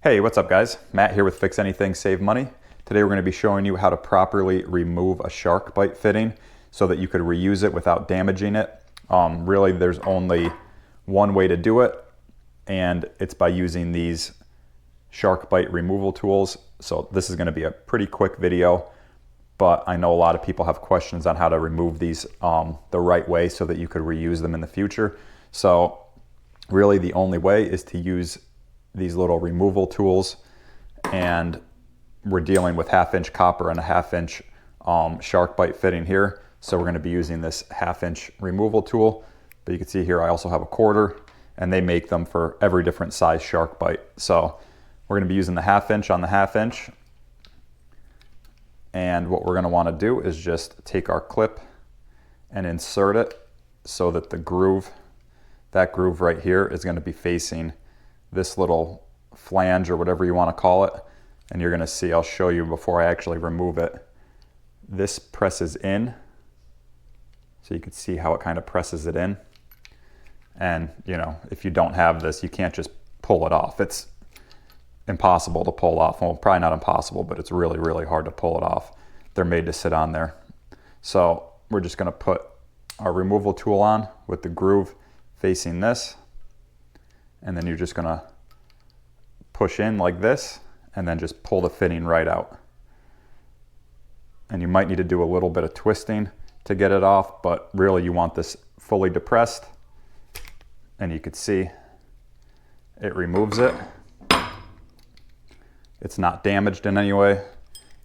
Hey, what's up guys? Matt here with Fix Anything Save Money. Today we're going to be showing you how to properly remove a SharkBite fitting so that you could reuse it without damaging it. Really there's only one way to do it, and it's by using these SharkBite removal tools. So this is going to be a pretty quick video, but I know a lot of people have questions on how to remove these the right way so that you could reuse them in the future. So really the only way is to use these little removal tools, and we're dealing with 1/2-inch copper and a 1/2-inch SharkBite fitting here. So we're going to be using this 1/2-inch removal tool, but you can see here I also have a 1/4, and they make them for every different size SharkBite. So we're going to be using the 1/2-inch on the 1/2-inch, and what we're going to want to do is just take our clip and insert it so that the groove, that groove right here, is going to be facing this little flange or whatever you want to call it. And you're going to see, I'll show you before I actually remove it, this presses in, so you can see how it kind of presses it in. And you know, if you don't have this, you can't just pull it off. It's impossible to pull off. Well, probably not impossible, but it's really hard to pull it off. They're made to sit on there. So we're just going to put our removal tool on with the groove facing this, and then you're just going to push in like this and then just pull the fitting right out. And you might need to do a little bit of twisting to get it off, but really you want this fully depressed, and you can see it removes it. It's not damaged in any way.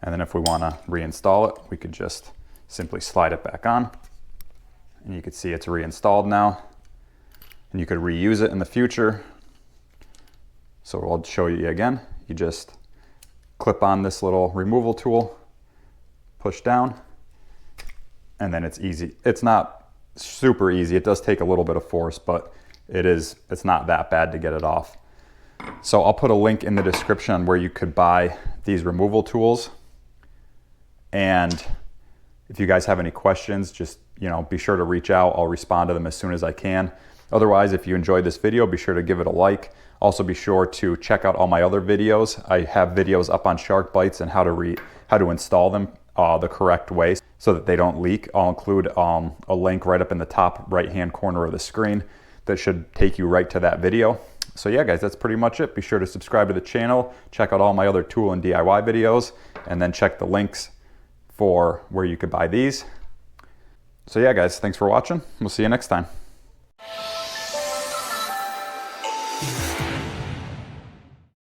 And then if we want to reinstall it, we could just simply slide it back on, and you can see it's reinstalled now. And you could reuse it in the future. So I'll show you again. You just clip on this little removal tool, push down, and then it's easy. It's not super easy. It does take a little bit of force, but it's not that bad to get it off. So I'll put a link in the description on where you could buy these removal tools. And if you guys have any questions, just be sure to reach out. I'll respond to them as soon as I can. Otherwise, if you enjoyed this video, be sure to give it a like. Also be sure to check out all my other videos. I have videos up on SharkBites and how to install them the correct way so that they don't leak. I'll include a link right up in the top right-hand corner of the screen that should take you right to that video. So yeah, guys, that's pretty much it. Be sure to subscribe to the channel, check out all my other tool and DIY videos, and then check the links for where you could buy these. So yeah, guys, thanks for watching. We'll see you next time.